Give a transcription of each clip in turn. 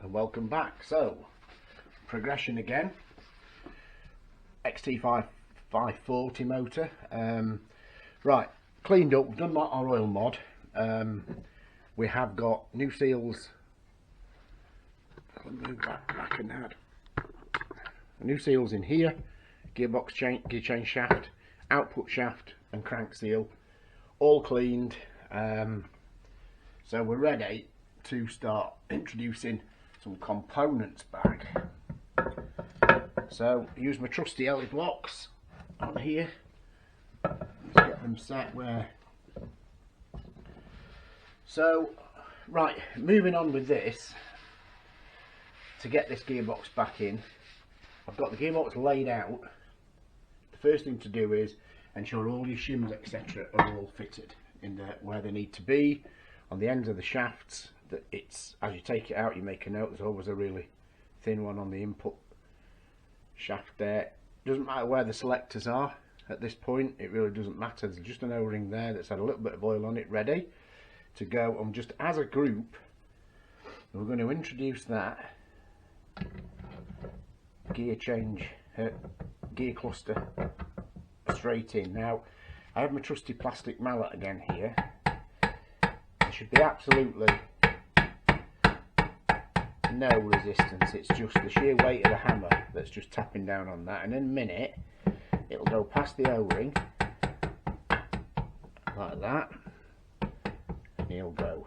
and welcome back. So, progression again. XT540 motor. Right, cleaned up, we've done our oil mod. We have got new seals. I'll move back and add new seals in here, gearbox chain, gear chain shaft, output shaft and crank seal, all cleaned. So we're ready to start introducing some components back. So use my trusty Ellie blocks on here. Let's get them set where. So right, moving on with this. To get this gearbox back in, I've got the gearbox laid out. The first thing to do is ensure all your shims etc are all fitted in where they need to be on the ends of the shafts. That it's, as you take it out, you make a note there's always a really thin one on the input shaft there. Doesn't matter where the selectors are at this point, it really doesn't matter. There's just an O-ring there that's had a little bit of oil on it, ready to go. And just as a group we're going to introduce that gear change, gear cluster straight in. Now I have my trusty plastic mallet again here. There should be absolutely no resistance, it's just the sheer weight of the hammer that's just tapping down on that, and in a minute it'll go past the O-ring like that, and he'll go.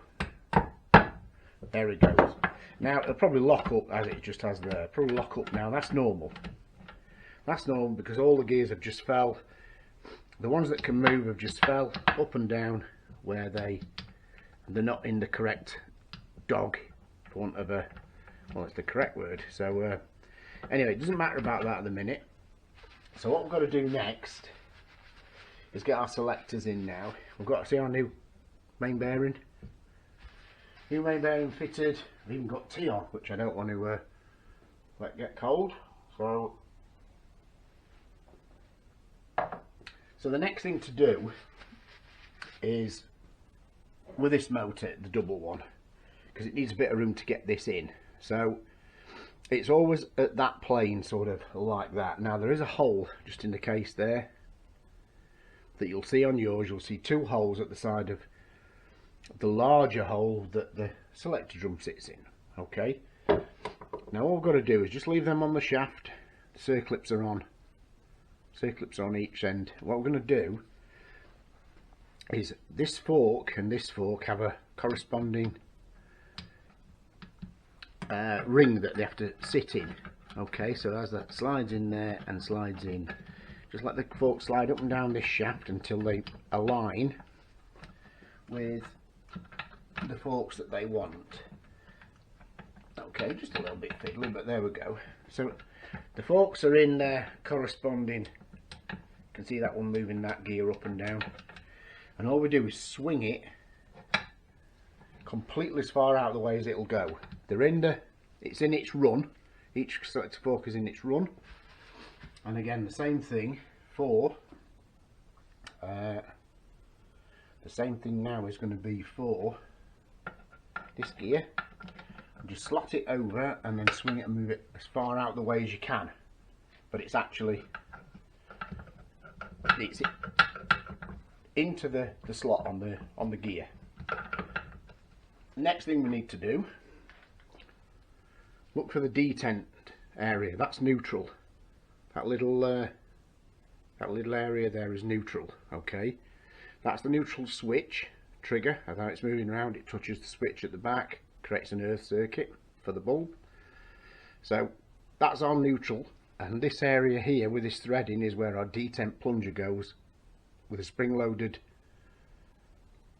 There it goes. Now it'll probably lock up as it just has there, probably lock up now. That's normal. That's normal because all the gears have just fell. The ones that can move have just fell up and down where they're not in the correct dog, for want of a, well, it's the correct word. So anyway, it doesn't matter about that at the minute. So what we've got to do next is get our selectors in now. We've got to see our new main bearing. New main bearing fitted. I've even got tea on, which I don't want to let get cold. So the next thing to do is, with this motor, the double one, because it needs a bit of room to get this in. So it's always at that plane, sort of like that. Now there is a hole just in the case there that you'll see on yours. You'll see two holes at the side of the larger hole that the selector drum sits in. Okay, now all we've got to do is just leave them on the shaft. The circlips are on, circlips on each end. What we're going to do is this fork and this fork have a corresponding ring that they have to sit in. Okay, so as that slides in there and slides in, just let the fork slide up and down this shaft until they align with the forks that they want. Okay, just a little bit fiddly, but there we go. So the forks are in there corresponding. You can see that one moving that gear up and down, and all we do is swing it completely as far out of the way as it'll go. They're in the, it's in its run. Each selector fork is in its run, and again the same thing for the same thing now is going to be for this gear. Just slot it over and then swing it and move it as far out of the way as you can, but it's actually into the slot on the gear. Next thing we need to do, look for the detent area. That's neutral. That little area there is neutral. Okay, that's the neutral switch trigger. As it's moving around, it touches the switch at the back, creates an earth circuit for the bulb. So that's our neutral, and this area here with this threading is where our detent plunger goes, with a spring-loaded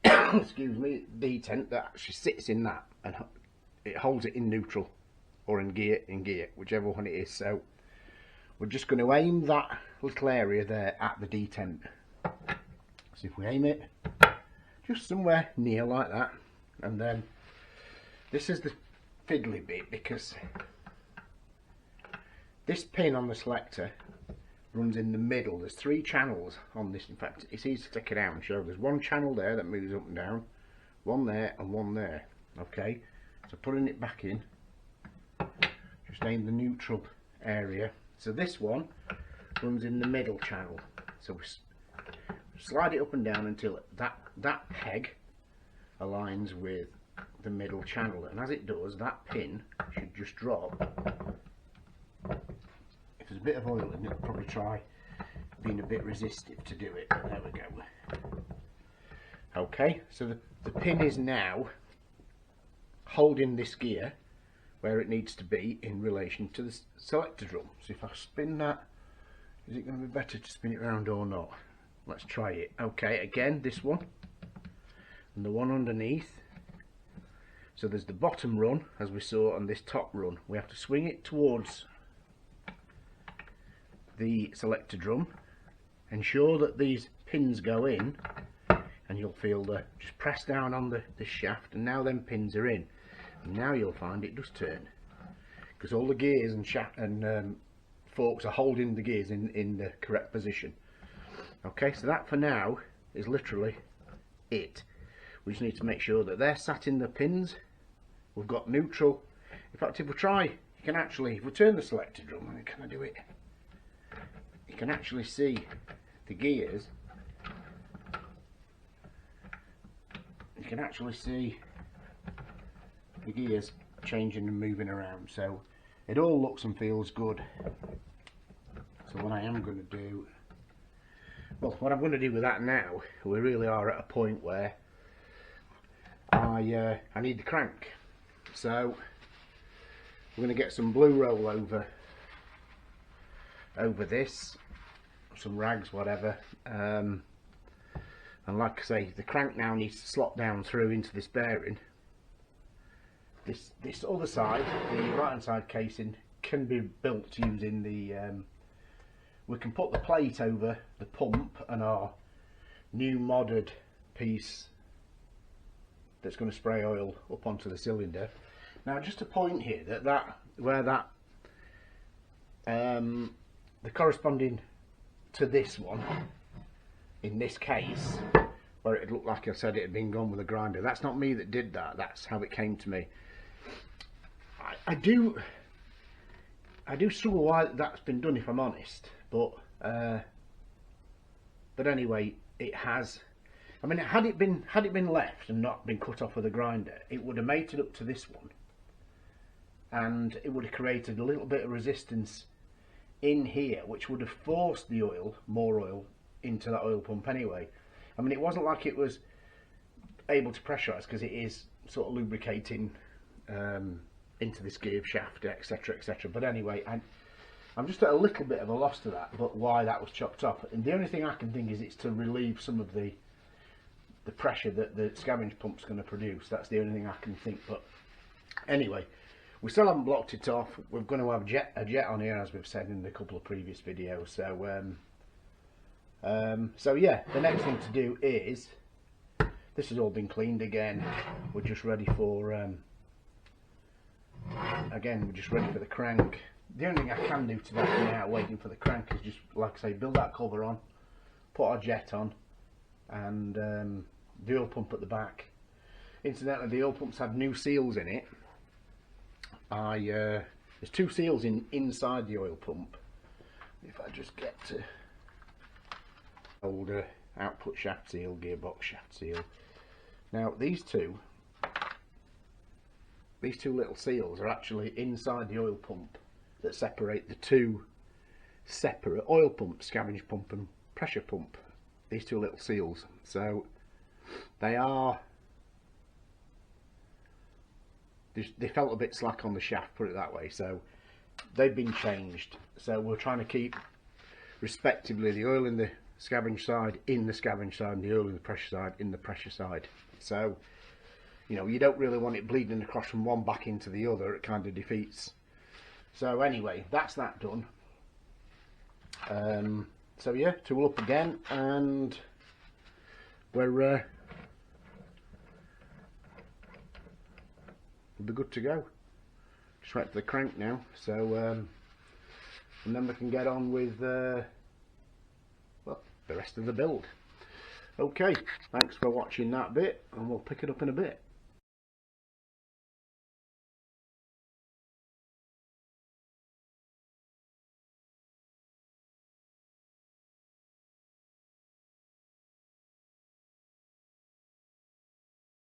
excuse me, detent that actually sits in that, and it holds it in neutral or in gear, whichever one it is. So we're just going to aim that little area there at the detent. So if we aim it just somewhere near like that, and then this is the fiddly bit, because this pin on the selector runs in the middle. There's three channels on this. In fact, it's easy to take it out and show. There's one channel there that moves up and down, one there and one there. Okay, so putting it back in, just in the neutral area. So this one runs in the middle channel, so we slide it up and down until that peg aligns with the middle channel, and as it does, that pin should just drop. If there's a bit of oil in it, I'll probably try being a bit resistive to do it. There we go. Okay, so the pin is now holding this gear where it needs to be in relation to the selector drum. So if I spin that, is it going to be better to spin it around or not? Let's try it. Okay, again, this one and the one underneath. So there's the bottom run, as we saw, and this top run. We have to swing it towards the selector drum, ensure that these pins go in, and you'll feel just press down on the shaft, and now them pins are in. And now you'll find it does turn, because all the gears and shaft and forks are holding the gears in the correct position. Okay, so that for now is literally it. We just need to make sure that they're sat in the pins. We've got neutral. In fact, if we try, you can actually, if we turn the selector drum, can I do it? You can actually see the gears. You can actually see the gears changing and moving around. So it all looks and feels good. So what I am going to do, well, what I'm going to do with that now, we really are at a point where I need the crank. So we're going to get some blue roll over this, some rags, whatever, and like I say, the crank now needs to slot down through into this bearing. This other side, the right hand side casing, can be built using the we can put the plate over the pump and our new modded piece that's going to spray oil up onto the cylinder. Now, just a point here where the corresponding to this one, in this case, where it looked like I said it had been gone with a grinder. That's not me that did that. That's how it came to me. I do struggle why that's been done, if I'm honest. But anyway, it has. I mean, had it been left and not been cut off with a grinder, it would have mated up to this one, and it would have created a little bit of resistance in here, which would have forced the oil, more oil, into that oil pump anyway. I mean, it wasn't like it was able to pressurize, because it is sort of lubricating into this gear shaft, etc, etc. But anyway, I'm just at a little bit of a loss to that, but why that was chopped off. And the only thing I can think is it's to relieve some of the pressure that the scavenge pump's going to produce. That's the only thing I can think. But anyway, we still haven't blocked it off. We're going to have a jet on here, as we've said in a couple of previous videos. So yeah, the next thing to do is, this has all been cleaned again. We're just ready for the crank. The only thing I can do today now, waiting for the crank, is just, like I say, build that cover on, put our jet on, and the oil pump at the back. Incidentally, the oil pump's had new seals in it. There's two seals inside the oil pump. If I just get to older output shaft seal, gearbox shaft seal. Now these two little seals are actually inside the oil pump that separate the two separate oil pumps, scavenge pump and pressure pump. These two little seals. So they felt a bit slack on the shaft, put it that way. So they've been changed. So we're trying to keep respectively the oil in the scavenge side in the scavenge side, and the oil in the pressure side in the pressure side. So, you know, you don't really want it bleeding across from one back into the other. It kind of defeats. So anyway, that's that done. So yeah, tool up again, and we'll be good to go. Just wait for the crank now. So and then we can get on with well, the rest of the build. Okay, thanks for watching that bit, and we'll pick it up in a bit.